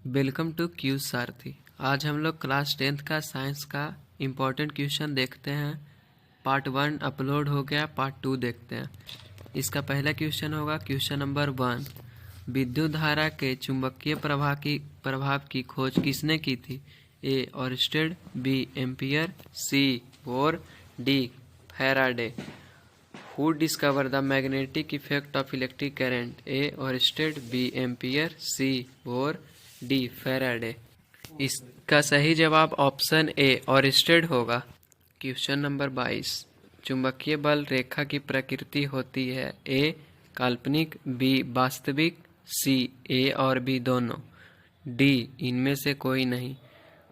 Welcome to cues सारथी। आज हम लोग क्लास 10th का साइंस का इम्पोर्टेंट क्वेश्चन देखते हैं। पार्ट 1 अपलोड हो गया, पार्ट 2 देखते हैं। इसका पहला क्वेश्चन होगा क्वेश्चन नंबर 1। विद्युत धारा के चुंबकीय प्रभाव की खोज किसने की थी? A Oersted, B Ampere, C Bohr, D Faraday. Who discover the magnetic effect of electric current? A Oersted, B Ampere, C Bohr, D Faraday. इसका सही जवाब ऑप्शन ए ऑर्स्टेड होगा। Question number 22। चुंबकीय बल रेखा की प्रकृति होती है? ए काल्पनिक, बी वास्तविक, सी ए और बी दोनों, डी इनमें से कोई नहीं।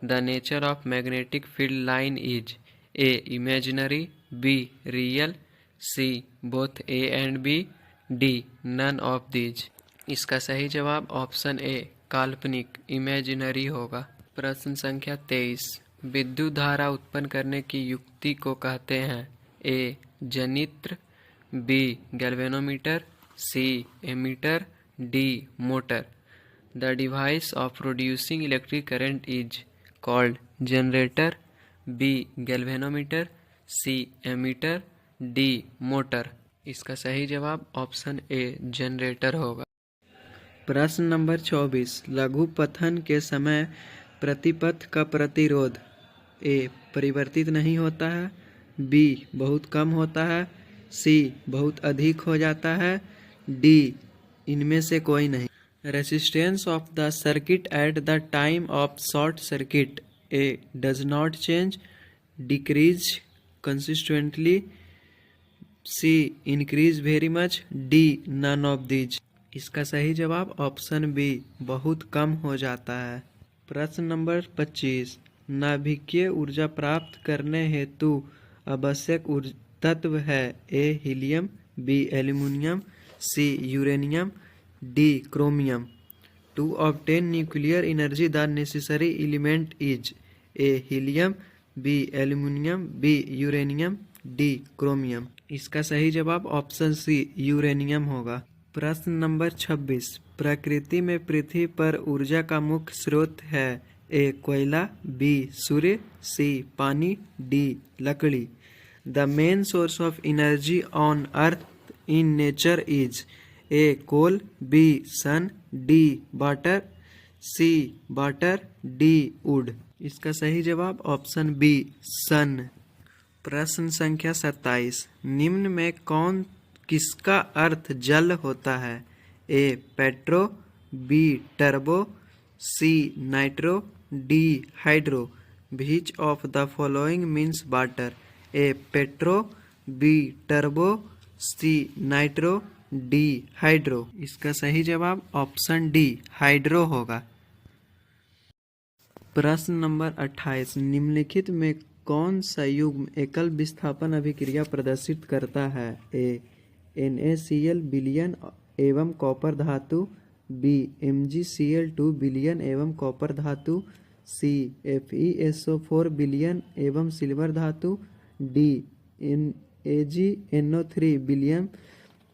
The nature of magnetic field line is A imaginary, B real, C both A and B, D none of these. इसका सही जवाब ऑप्शन ए काल्पनिक इमेजिनरी होगा। प्रश्न संख्या 23। विद्युत धारा उत्पन्न करने की युक्ति को कहते हैं? ए जनित्र, B galvanometer, C ammeter, D motor. The device of producing electric current is called generator, B galvanometer, C ammeter, D motor. इसका सही जवाब ऑप्शन ए जनरेटर होगा। प्रश्न नंबर 24। लघुपथन के समय प्रतिपथ का प्रतिरोध ए परिवर्तित नहीं होता है, बी बहुत कम होता है, सी बहुत अधिक हो जाता है, डी इनमें से कोई नहीं। Resistance of the circuit at the time of short circuit A does not change, decrease consistently, C increase very much, D none of these. इसका सही जवाब ऑप्शन बी बहुत कम हो जाता है। प्रश्न नंबर 25। नाभिकीय ऊर्जा प्राप्त करने हेतु आवश्यक तत्व है? A helium, B aluminium, C uranium, D chromium. To obtain nuclear energy the necessary element is A helium, B aluminium, B uranium, D chromium. इसका सही जवाब ऑप्शन सी यूरेनियम होगा। प्रश्न नंबर 26। प्रकृति में पृथ्वी पर ऊर्जा का मुख्य स्रोत है? ए कोयला, बी सूर्य, सी पानी, डी लकड़ी। The main source of energy on earth in nature is A coal, B sun, D water, C water, D wood. इसका सही जवाब ऑप्शन बी सन। प्रश्न संख्या 27। निम्न में कौन किसका अर्थ जल होता है? A petro, B turbo, C nitro, D hydro. Which of the following means water? A petro, B turbo, C nitro, D hydro. इसका सही जवाब ऑप्शन डी हाइड्रो होगा। प्रश्न नंबर 28। निम्नलिखित में कौन सा युग्म एकल विस्थापन अभिक्रिया प्रदर्शित करता है? ए NaCl विलयन एवं कॉपर धातु, बी MgCl2 विलयन एवं कॉपर धातु, सी FeSO4 विलयन एवं सिल्वर धातु, डी AgNO3 विलयन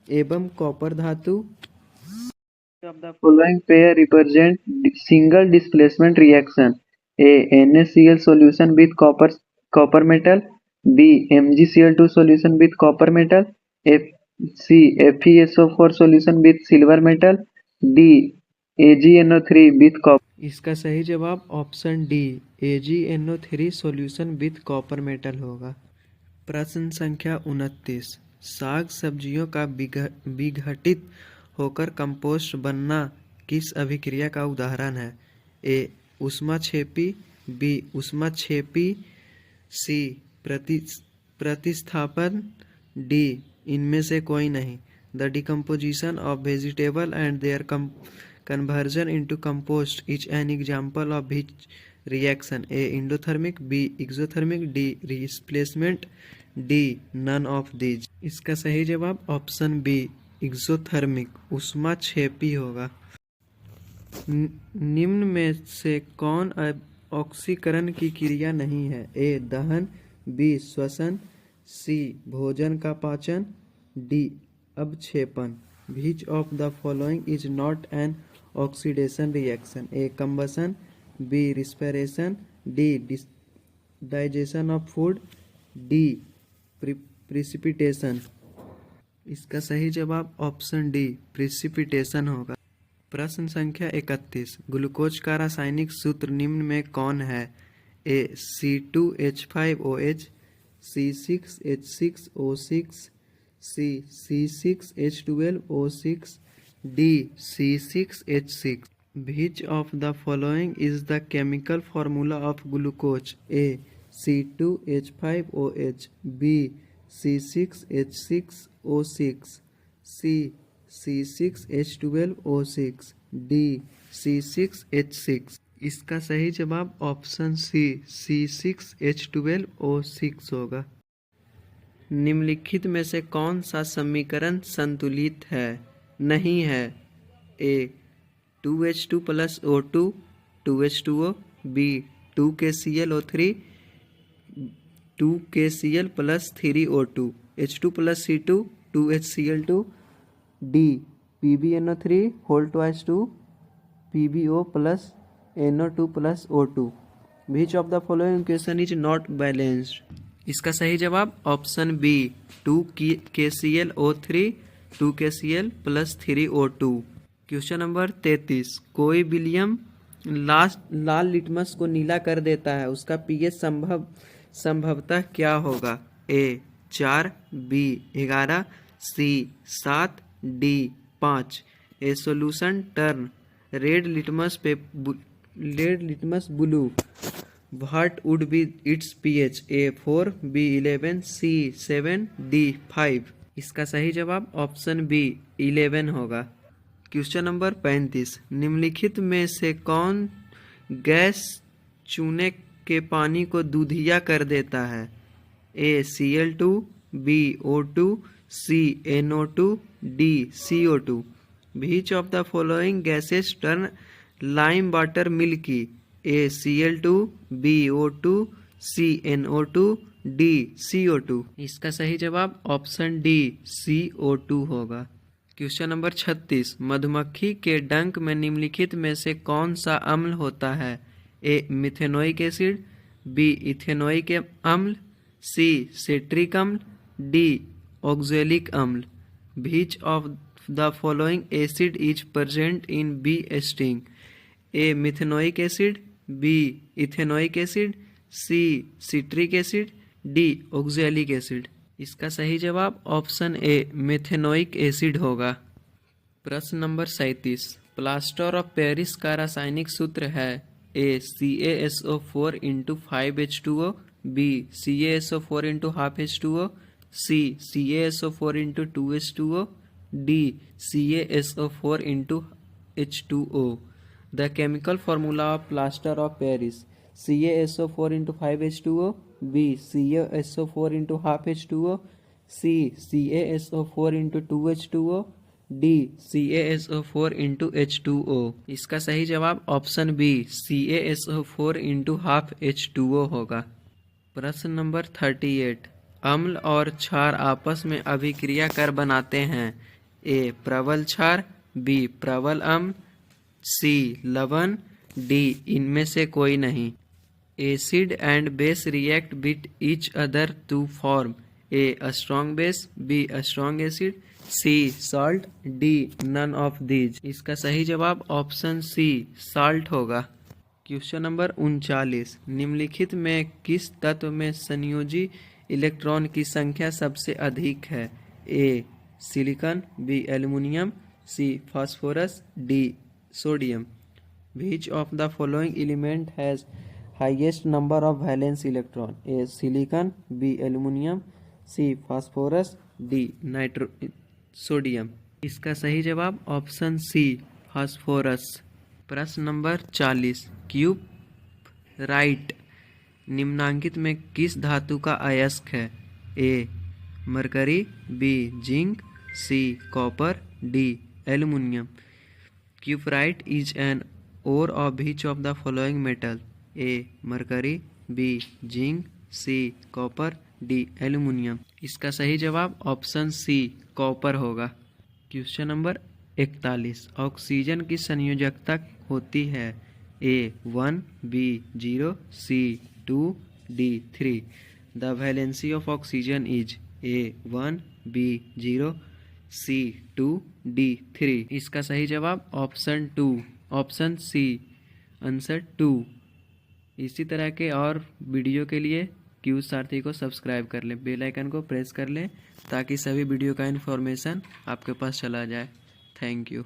एवं कॉपर धातु। Of the following pair represent single displacement reaction? A NaCl solution with copper metal, B MgCl2 solution with copper metal, C FeSO4 solution with silver metal, D AgNO3 with copper। इसका सही जवाब option D AgNO3 solution with copper metal होगा। प्रश्न संख्या 29। साग सब्जियों का विघटित होकर कंपोस्ट बनना किस अभिक्रिया का उदाहरण है? ए ऊष्माक्षेपी, बी ऊष्माक्षेपी, सी प्रतिस्थापन, डी इनमें से कोई नहीं। The decomposition of vegetable and their conversion into compost is an example of which reaction? A endothermic, B exothermic, D replacement, D none of these. इसका सही जवाब ऑप्शन बी एक्सोथर्मिक ऊष्माक्षेपी होगा। निम्न में से कौन ऑक्सीकरण की क्रिया नहीं है? ए दहन, बी श्वसन, सी भोजन का पाचन, डी अवक्षेपण। Which of the following is not an oxidation reaction, A combustion, B respiration, D digestion of food, D precipitation. इसका सही जवाब ऑप्शन डी प्रिसिपिटेशन होगा। प्रश्न संख्या 31, ग्लूकोज का रासायनिक सूत्र निम्न में कौन है? A C2H5OH, C6H6O6, C C6H12O6, D C6H6। Which of the following is the chemical formula of glucose? A C2H5OH, B C6H6O6, C C6H12O6, D C6H6। इसका सही जवाब ऑप्शन सी C6H12O6 होगा। निम्नलिखित में से कौन सा समीकरण संतुलित है? नहीं है। A 2H2 + O2 2H2O, B 2KClO3 2KCl + 3O2 H2 + C2 2HCl2, D PbNO3 2 PbO + NO2 + O2। Which of the following equation is not balanced? इसका सही जवाब option B 2KClO3 2KCl + 3O2। Question number 33, कोई William लाल litmus को नीला कर देता है, उसका pH संभवतः क्या होगा? A 4, B 11, C 7, D 5। A solution turn red litmus blue, what would be its pH? A 4, B 11, C 7, D 5। इसका सही जवाब ऑप्शन बी 11 होगा। क्वेश्चन नंबर 35, निम्नलिखित में से कौन गैस चूने के पानी को दूधिया कर देता है? A Cl2, B O2, C NO2, D CO2। Which of the following gases turn lime water milky? A Cl2, B O2, C NO2, D CO2। इसका सही जवाब ऑप्शन डी CO2 होगा। क्वेश्चन नंबर 36, मधुमक्खी के डंक में निम्नलिखित में से कौन सा अम्ल होता है? ए मिथेनोइक एसिड, बी इथेनोइक अम्ल, सी सिट्रिक अम्ल, डी ऑक्जेलिक अम्ल। Which of the following acid is present in bee sting? A methanoic acid, B ethanoic acid, C citric acid, D oxalic acid. इसका सही जवाब ऑप्शन ए मेथेनोइक एसिड होगा। प्रश्न number 37, plaster of Paris का रासायनिक सूत्र है? A CaSO4 × 5H2O, B CaSO4 × ½ H2O, C CaSO4 × 2H2O, D CaSO4 × H2O। The chemical formula of plaster of Paris? CaSO4 × 5H2O, B CaSO4 × ½ H2O, C CaSO4 × 2H2O, D CaSO4 × H2O। इसका सही जवाब option B CaSO4 × ½ H2O होगा। प्रश्न number 38, अम्ल और क्षार आपस में अभिक्रिया कर बनाते हैं? ए प्रबल क्षार, बी प्रबल अम्ल, सी लवण, डी इनमें से कोई नहीं। Acid and base react with each other to form? A strong base, B strong acid, C salt, D none of these. इसका सही जवाब ऑप्शन सी सॉल्ट होगा। क्वेश्चन नंबर 39, निम्नलिखित में किस तत्व में संयोजी इलेक्ट्रॉन की संख्या सबसे अधिक है? A silicon, B aluminium, C phosphorus, D sodium. Which of the following element has highest number of valence electron? A silicon, B aluminium, C phosphorus, D sodium. इसका सही जवाब ऑप्शन सी फास्फोरस। प्रश्न number 40, cuprite निम्नांकित में किस धातु का अयस्क है? A mercury, B zinc, C copper, D aluminium. Cuprite is an ore of which of the following metal? A mercury, B zinc, C copper, D aluminium। इसका सही जवाब ऑप्शन सी कॉपर होगा। Question number 41। ऑक्सीजन की संयोजकता होती है A1, B0, C2, D3। The valency of oxygen is A1, B0, C2, D3। इसका सही जवाब ऑप्शन 2, ऑप्शन सी, आंसर 2। इसी तरह के और वीडियो के लिए क्यूज सारथी को सब्सक्राइब कर लें, बेल आइकन को प्रेस कर लें ताकि सभी वीडियो का इन्फॉर्मेशन आपके पास चला जाए। Thank you.